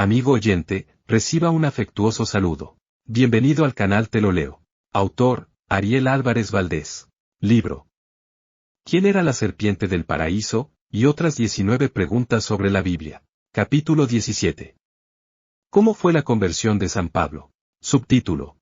Amigo oyente, reciba un afectuoso saludo. Bienvenido al canal Te lo leo. Autor, Ariel Álvarez Valdés. Libro. ¿Quién era la serpiente del paraíso? Y otras 19 preguntas sobre la Biblia. Capítulo 17. ¿Cómo fue la conversión de San Pablo? Subtítulo.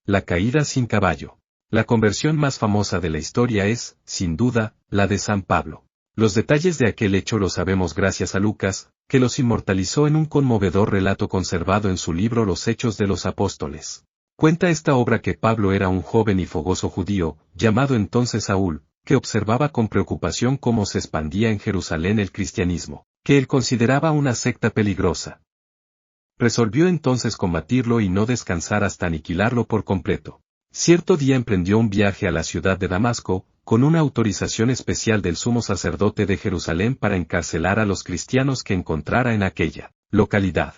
La caída sin caballo. La conversión más famosa de la historia es, sin duda, la de San Pablo. Los detalles de aquel hecho los sabemos gracias a Lucas, que los inmortalizó en un conmovedor relato conservado en su libro Los Hechos de los Apóstoles. Cuenta esta obra que Pablo era un joven y fogoso judío, llamado entonces Saúl, que observaba con preocupación cómo se expandía en Jerusalén el cristianismo, que él consideraba una secta peligrosa. Resolvió entonces combatirlo y no descansar hasta aniquilarlo por completo. Cierto día emprendió un viaje a la ciudad de Damasco, con una autorización especial del sumo sacerdote de Jerusalén para encarcelar a los cristianos que encontrara en aquella localidad.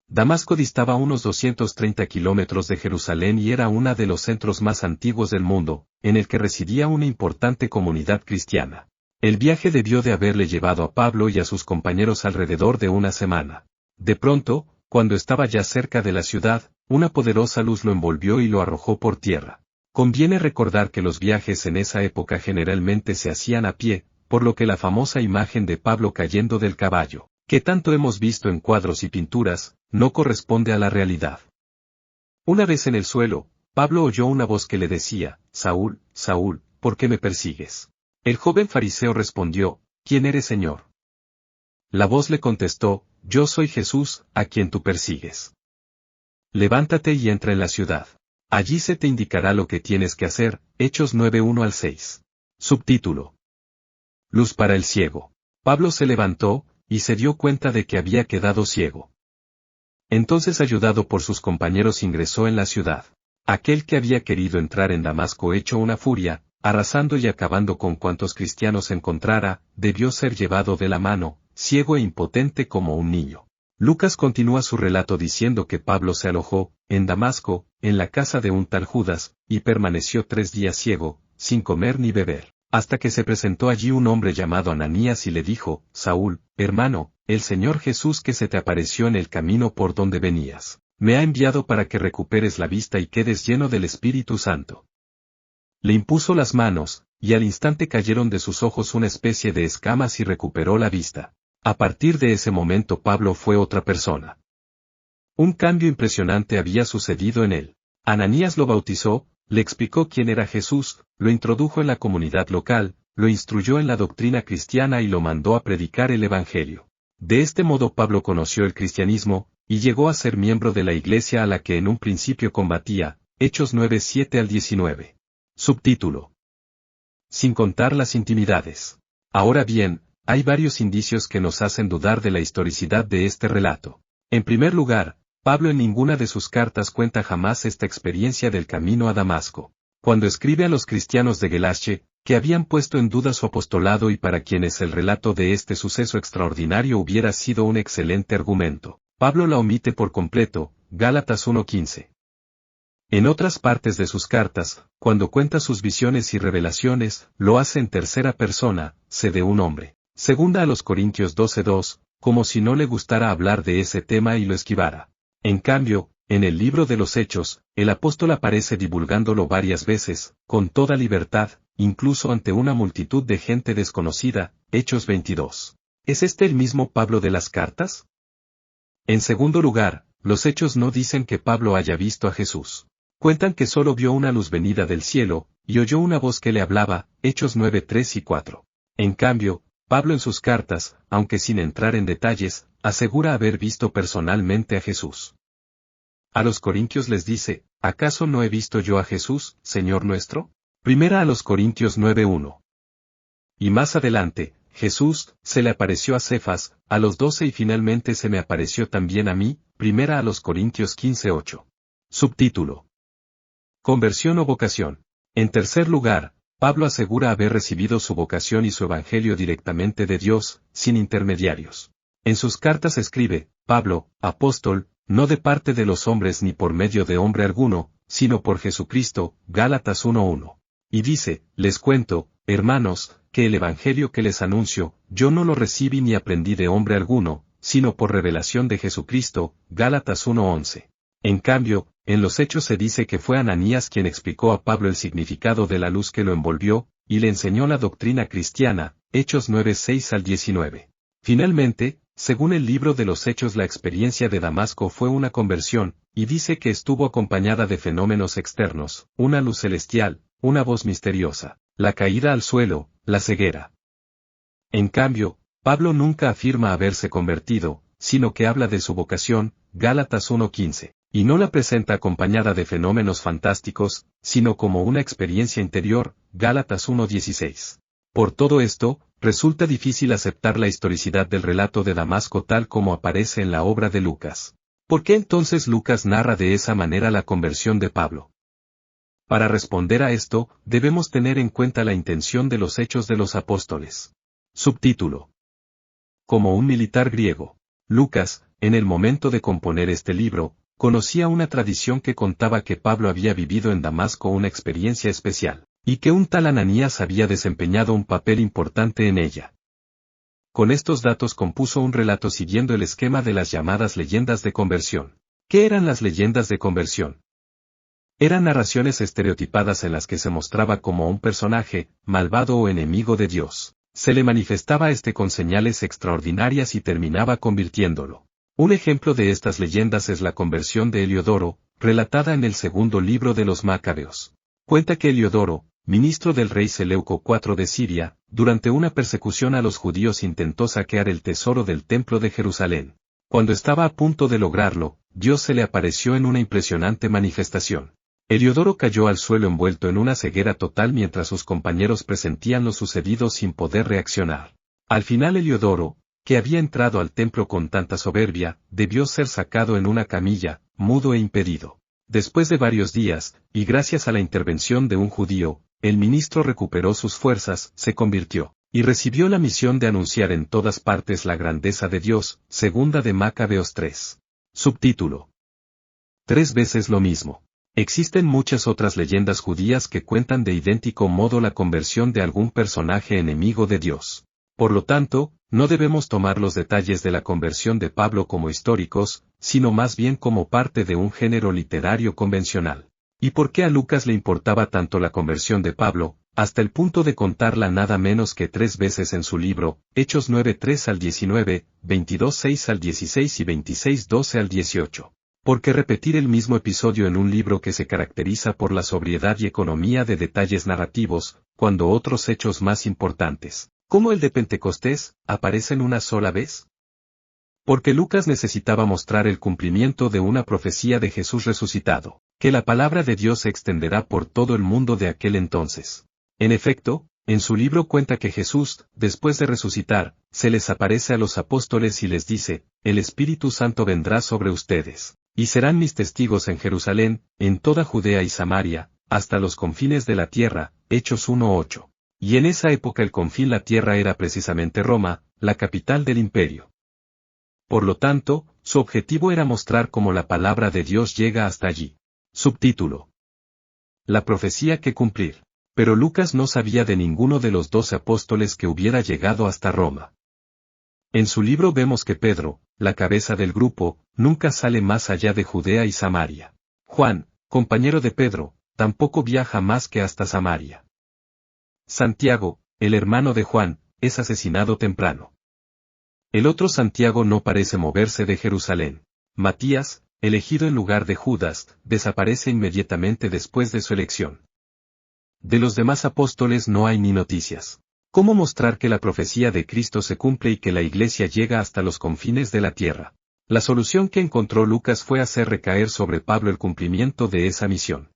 Damasco distaba unos 230 kilómetros de Jerusalén y era uno de los centros más antiguos del mundo, en el que residía una importante comunidad cristiana. El viaje debió de haberle llevado a Pablo y a sus compañeros alrededor de una semana. De pronto, cuando estaba ya cerca de la ciudad, una poderosa luz lo envolvió y lo arrojó por tierra. Conviene recordar que los viajes en esa época generalmente se hacían a pie, por lo que la famosa imagen de Pablo cayendo del caballo, que tanto hemos visto en cuadros y pinturas, no corresponde a la realidad. Una vez en el suelo, Pablo oyó una voz que le decía, «Saúl, Saúl, ¿por qué me persigues?» El joven fariseo respondió, «¿Quién eres, Señor?» La voz le contestó, «Yo soy Jesús, a quien tú persigues. Levántate y entra en la ciudad. Allí se te indicará lo que tienes que hacer». Hechos 9:1 al 6. Subtítulo. Luz para el ciego. Pablo se levantó, y se dio cuenta de que había quedado ciego. Entonces, ayudado por sus compañeros, ingresó en la ciudad. Aquel que había querido entrar en Damasco hecho una furia, arrasando y acabando con cuantos cristianos encontrara, debió ser llevado de la mano, ciego e impotente como un niño. Lucas continúa su relato diciendo que Pablo se alojó, en Damasco, en la casa de un tal Judas, y permaneció 3 días ciego, sin comer ni beber, hasta que se presentó allí un hombre llamado Ananías y le dijo, «Saúl, hermano, el Señor Jesús que se te apareció en el camino por donde venías, me ha enviado para que recuperes la vista y quedes lleno del Espíritu Santo». Le impuso las manos, y al instante cayeron de sus ojos una especie de escamas y recuperó la vista. A partir de ese momento Pablo fue otra persona. Un cambio impresionante había sucedido en él. Ananías lo bautizó, le explicó quién era Jesús, lo introdujo en la comunidad local, lo instruyó en la doctrina cristiana y lo mandó a predicar el Evangelio. De este modo Pablo conoció el cristianismo, y llegó a ser miembro de la iglesia a la que en un principio combatía. Hechos 9:7 al 19. Subtítulo. Sin contar las intimidades. Ahora bien, hay varios indicios que nos hacen dudar de la historicidad de este relato. En primer lugar, Pablo en ninguna de sus cartas cuenta jamás esta experiencia del camino a Damasco. Cuando escribe a los cristianos de Galacia, que habían puesto en duda su apostolado y para quienes el relato de este suceso extraordinario hubiera sido un excelente argumento, Pablo la omite por completo. Gálatas 1:15. En otras partes de sus cartas, cuando cuenta sus visiones y revelaciones, lo hace en tercera persona, se de un hombre. Segunda a los Corintios 12:2, como si no le gustara hablar de ese tema y lo esquivara. En cambio, en el libro de los Hechos, el apóstol aparece divulgándolo varias veces, con toda libertad, incluso ante una multitud de gente desconocida. Hechos 22. ¿Es este el mismo Pablo de las cartas? En segundo lugar, los Hechos no dicen que Pablo haya visto a Jesús. Cuentan que solo vio una luz venida del cielo, y oyó una voz que le hablaba. Hechos 9:3 y 4. En cambio, Pablo en sus cartas, aunque sin entrar en detalles, asegura haber visto personalmente a Jesús. A los Corintios les dice, ¿acaso no he visto yo a Jesús, Señor nuestro? Primera a los Corintios 9:1. Y más adelante, Jesús se le apareció a Cefas, a los 12 y finalmente se me apareció también a mí. Primera a los Corintios 15:8. Subtítulo. Conversión o vocación. En tercer lugar, Pablo asegura haber recibido su vocación y su evangelio directamente de Dios, sin intermediarios. En sus cartas escribe, Pablo, apóstol, no de parte de los hombres ni por medio de hombre alguno, sino por Jesucristo. Gálatas 1:1. Y dice, les cuento, hermanos, que el evangelio que les anuncio, yo no lo recibí ni aprendí de hombre alguno, sino por revelación de Jesucristo, Gálatas 1:11. En cambio, en los Hechos se dice que fue Ananías quien explicó a Pablo el significado de la luz que lo envolvió, y le enseñó la doctrina cristiana, Hechos 9:6-19. Finalmente, según el libro de los Hechos, la experiencia de Damasco fue una conversión, y dice que estuvo acompañada de fenómenos externos, una luz celestial, una voz misteriosa, la caída al suelo, la ceguera. En cambio, Pablo nunca afirma haberse convertido, sino que habla de su vocación, Gálatas 1:15, y no la presenta acompañada de fenómenos fantásticos, sino como una experiencia interior, Gálatas 1:16. Por todo esto, resulta difícil aceptar la historicidad del relato de Damasco tal como aparece en la obra de Lucas. ¿Por qué entonces Lucas narra de esa manera la conversión de Pablo? Para responder a esto, debemos tener en cuenta la intención de los Hechos de los Apóstoles. Subtítulo. Como un militar griego, Lucas, en el momento de componer este libro, conocía una tradición que contaba que Pablo había vivido en Damasco una experiencia especial, y que un tal Ananías había desempeñado un papel importante en ella. Con estos datos compuso un relato siguiendo el esquema de las llamadas leyendas de conversión. ¿Qué eran las leyendas de conversión? Eran narraciones estereotipadas en las que se mostraba como un personaje, malvado o enemigo de Dios. Se le manifestaba con señales extraordinarias y terminaba convirtiéndolo. Un ejemplo de estas leyendas es la conversión de Heliodoro, relatada en el segundo libro de los Macabeos. Cuenta que Heliodoro, ministro del rey Seleuco IV de Siria, durante una persecución a los judíos intentó saquear el tesoro del templo de Jerusalén. Cuando estaba a punto de lograrlo, Dios se le apareció en una impresionante manifestación. Heliodoro cayó al suelo envuelto en una ceguera total mientras sus compañeros presentían lo sucedido sin poder reaccionar. Al final Heliodoro, que había entrado al templo con tanta soberbia, debió ser sacado en una camilla, mudo e impedido. Después de varios días, y gracias a la intervención de un judío, el ministro recuperó sus fuerzas, se convirtió, y recibió la misión de anunciar en todas partes la grandeza de Dios, segunda de Macabeos 3. Subtítulo. 3 veces lo mismo. Existen muchas otras leyendas judías que cuentan de idéntico modo la conversión de algún personaje enemigo de Dios. Por lo tanto, no debemos tomar los detalles de la conversión de Pablo como históricos, sino más bien como parte de un género literario convencional. ¿Y por qué a Lucas le importaba tanto la conversión de Pablo, hasta el punto de contarla nada menos que 3 veces en su libro, Hechos 9:3-19, 22:6-16 y 26:12-18? Porque repetir el mismo episodio en un libro que se caracteriza por la sobriedad y economía de detalles narrativos, cuando otros hechos más importantes, como el de Pentecostés, aparecen una sola vez? Porque Lucas necesitaba mostrar el cumplimiento de una profecía de Jesús resucitado, que la palabra de Dios se extenderá por todo el mundo de aquel entonces. En efecto, en su libro cuenta que Jesús, después de resucitar, se les aparece a los apóstoles y les dice, el Espíritu Santo vendrá sobre ustedes, y serán mis testigos en Jerusalén, en toda Judea y Samaria, hasta los confines de la tierra, Hechos 1:8. Y en esa época el confín la tierra era precisamente Roma, la capital del imperio. Por lo tanto, su objetivo era mostrar cómo la palabra de Dios llega hasta allí. Subtítulo. La profecía que cumplir. Pero Lucas no sabía de ninguno de los 12 apóstoles que hubiera llegado hasta Roma. En su libro vemos que Pedro, la cabeza del grupo, nunca sale más allá de Judea y Samaria. Juan, compañero de Pedro, tampoco viaja más que hasta Samaria. Santiago, el hermano de Juan, es asesinado temprano. El otro Santiago no parece moverse de Jerusalén. Matías, elegido en lugar de Judas, desaparece inmediatamente después de su elección. De los demás apóstoles no hay ni noticias. ¿Cómo mostrar que la profecía de Cristo se cumple y que la Iglesia llega hasta los confines de la tierra? La solución que encontró Lucas fue hacer recaer sobre Pablo el cumplimiento de esa misión.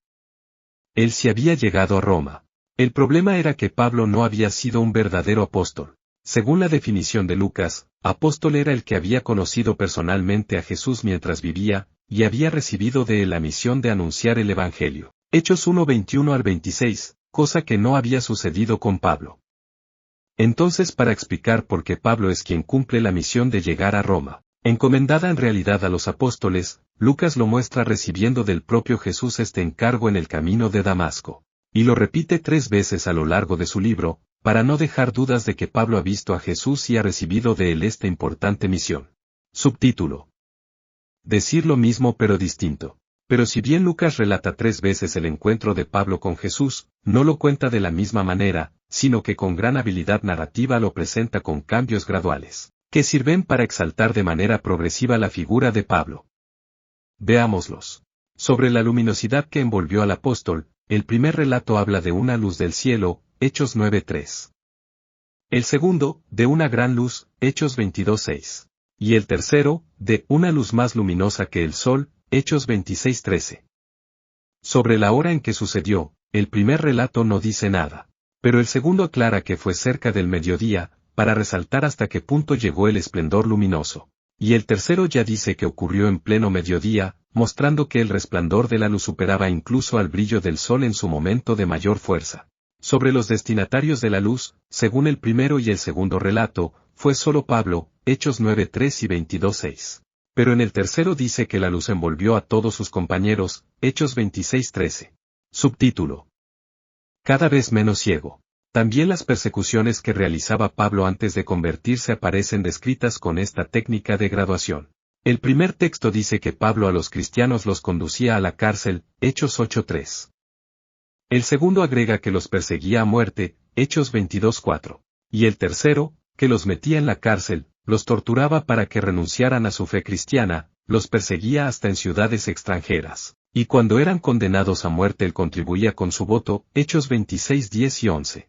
Él sí había llegado a Roma. El problema era que Pablo no había sido un verdadero apóstol. Según la definición de Lucas, apóstol era el que había conocido personalmente a Jesús mientras vivía, y había recibido de él la misión de anunciar el Evangelio. Hechos 1:21-26, cosa que no había sucedido con Pablo. Entonces, para explicar por qué Pablo es quien cumple la misión de llegar a Roma, encomendada en realidad a los apóstoles, Lucas lo muestra recibiendo del propio Jesús este encargo en el camino de Damasco. Y lo repite 3 veces a lo largo de su libro, para no dejar dudas de que Pablo ha visto a Jesús y ha recibido de él esta importante misión. Subtítulo. Decir lo mismo pero distinto. Pero si bien Lucas relata 3 veces el encuentro de Pablo con Jesús, no lo cuenta de la misma manera, sino que con gran habilidad narrativa lo presenta con cambios graduales, que sirven para exaltar de manera progresiva la figura de Pablo. Veámoslos. Sobre la luminosidad que envolvió al apóstol, el primer relato habla de una luz del cielo, Hechos 9:3. El segundo, de una gran luz, Hechos 22:6. Y el tercero, de una luz más luminosa que el sol, Hechos 26:13. Sobre la hora en que sucedió, el primer relato no dice nada, pero el segundo aclara que fue cerca del mediodía, para resaltar hasta qué punto llegó el esplendor luminoso. Y el tercero ya dice que ocurrió en pleno mediodía, mostrando que el resplandor de la luz superaba incluso al brillo del sol en su momento de mayor fuerza. Sobre los destinatarios de la luz, según el primero y el segundo relato, fue solo Pablo, Hechos 9:3 y 22:6. Pero en el tercero dice que la luz envolvió a todos sus compañeros, Hechos 26:13. Subtítulo. Cada vez menos ciego. También las persecuciones que realizaba Pablo antes de convertirse aparecen descritas con esta técnica de graduación. El primer texto dice que Pablo a los cristianos los conducía a la cárcel, Hechos 8:3. El segundo agrega que los perseguía a muerte, Hechos 22:4. Y el tercero, que los metía en la cárcel, los torturaba para que renunciaran a su fe cristiana, los perseguía hasta en ciudades extranjeras, y cuando eran condenados a muerte él contribuía con su voto, Hechos 26:10 y 11.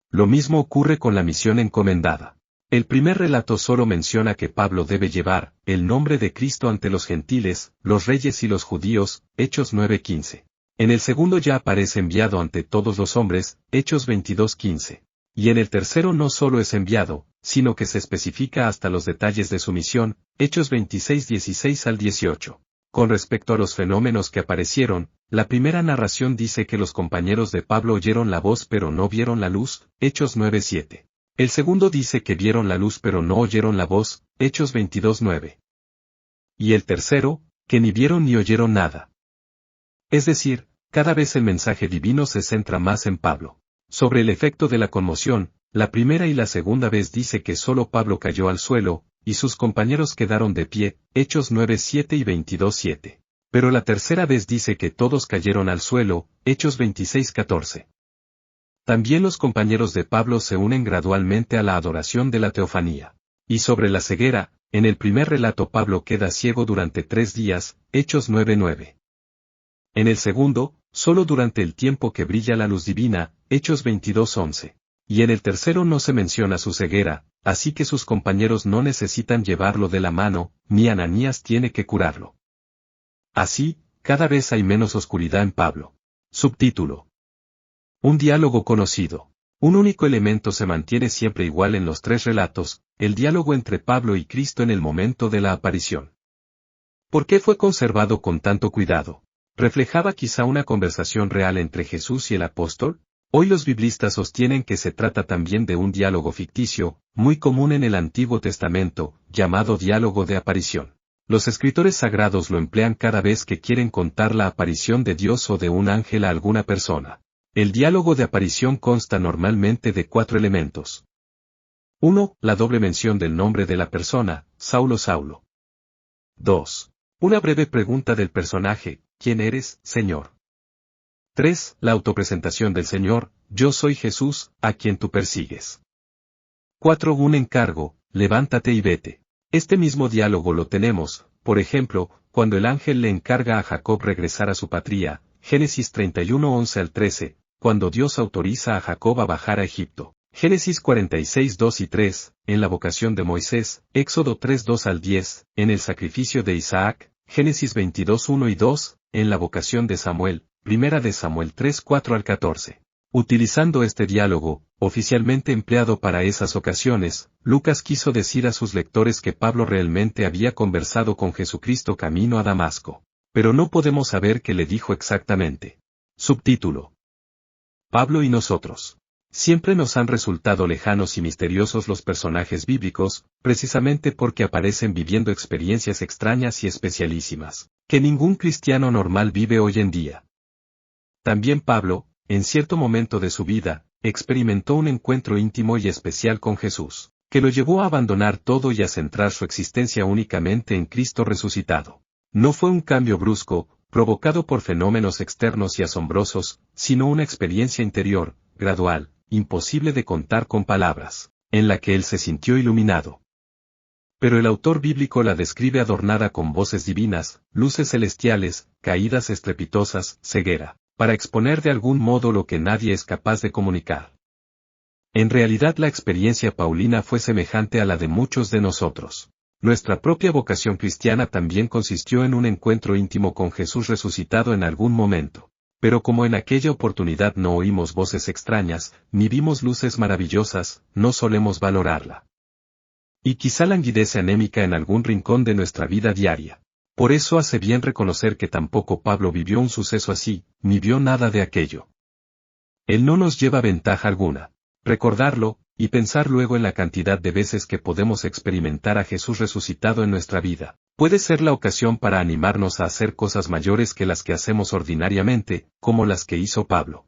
Lo mismo ocurre con la misión encomendada. El primer relato solo menciona que Pablo debe llevar el nombre de Cristo ante los gentiles, los reyes y los judíos, Hechos 9:15. En el segundo ya aparece enviado ante todos los hombres, Hechos 22:15. Y en el tercero no solo es enviado, sino que se especifica hasta los detalles de su misión, Hechos 26:16 al 18. Con respecto a los fenómenos que aparecieron, la primera narración dice que los compañeros de Pablo oyeron la voz pero no vieron la luz, Hechos 9:7. El segundo dice que vieron la luz pero no oyeron la voz, Hechos 22:9. Y el tercero, que ni vieron ni oyeron nada. Es decir, cada vez el mensaje divino se centra más en Pablo. Sobre el efecto de la conmoción, la primera y la segunda vez dice que solo Pablo cayó al suelo, y sus compañeros quedaron de pie, Hechos 9:7 y 22:7. Pero la tercera vez dice que todos cayeron al suelo, Hechos 26:14. También los compañeros de Pablo se unen gradualmente a la adoración de la teofanía. Y sobre la ceguera, en el primer relato Pablo queda ciego durante 3 días, Hechos 9:9. En el segundo, solo durante el tiempo que brilla la luz divina, Hechos 22:11. Y en el tercero no se menciona su ceguera, así que sus compañeros no necesitan llevarlo de la mano, ni Ananías tiene que curarlo. Así, cada vez hay menos oscuridad en Pablo. Subtítulo. Un diálogo conocido. Un único elemento se mantiene siempre igual en los 3 relatos, el diálogo entre Pablo y Cristo en el momento de la aparición. ¿Por qué fue conservado con tanto cuidado? ¿Reflejaba quizá una conversación real entre Jesús y el apóstol? Hoy los biblistas sostienen que se trata también de un diálogo ficticio, muy común en el Antiguo Testamento, llamado diálogo de aparición. Los escritores sagrados lo emplean cada vez que quieren contar la aparición de Dios o de un ángel a alguna persona. El diálogo de aparición consta normalmente de 4 elementos. 1. La doble mención del nombre de la persona, Saulo Saulo. 2. Una breve pregunta del personaje, ¿quién eres, Señor? 3. La autopresentación del Señor, yo soy Jesús, a quien tú persigues. 4. Un encargo, levántate y vete. Este mismo diálogo lo tenemos, por ejemplo, cuando el ángel le encarga a Jacob regresar a su patria, Génesis 31:11 al 13, cuando Dios autoriza a Jacob a bajar a Egipto, Génesis 46:2 y 3, en la vocación de Moisés, Éxodo 3:2 al 10, en el sacrificio de Isaac, Génesis 22:1 y 2, en la vocación de Samuel, Primera de Samuel 3:4 al 14. Utilizando este diálogo, oficialmente empleado para esas ocasiones, Lucas quiso decir a sus lectores que Pablo realmente había conversado con Jesucristo camino a Damasco. Pero no podemos saber qué le dijo exactamente. Subtítulo. Pablo y nosotros. Siempre nos han resultado lejanos y misteriosos los personajes bíblicos, precisamente porque aparecen viviendo experiencias extrañas y especialísimas, que ningún cristiano normal vive hoy en día. También Pablo, en cierto momento de su vida, experimentó un encuentro íntimo y especial con Jesús. que lo llevó a abandonar todo y a centrar su existencia únicamente en Cristo resucitado. No fue un cambio brusco, provocado por fenómenos externos y asombrosos, sino una experiencia interior, gradual, imposible de contar con palabras, en la que él se sintió iluminado. Pero el autor bíblico la describe adornada con voces divinas, luces celestiales, caídas estrepitosas, ceguera, para exponer de algún modo lo que nadie es capaz de comunicar. En realidad la experiencia paulina fue semejante a la de muchos de nosotros. Nuestra propia vocación cristiana también consistió en un encuentro íntimo con Jesús resucitado en algún momento. Pero como en aquella oportunidad no oímos voces extrañas, ni vimos luces maravillosas, no solemos valorarla. Y quizá languidece anémica en algún rincón de nuestra vida diaria. Por eso hace bien reconocer que tampoco Pablo vivió un suceso así, ni vio nada de aquello. Él no nos lleva ventaja alguna. Recordarlo, y pensar luego en la cantidad de veces que podemos experimentar a Jesús resucitado en nuestra vida, puede ser la ocasión para animarnos a hacer cosas mayores que las que hacemos ordinariamente, como las que hizo Pablo.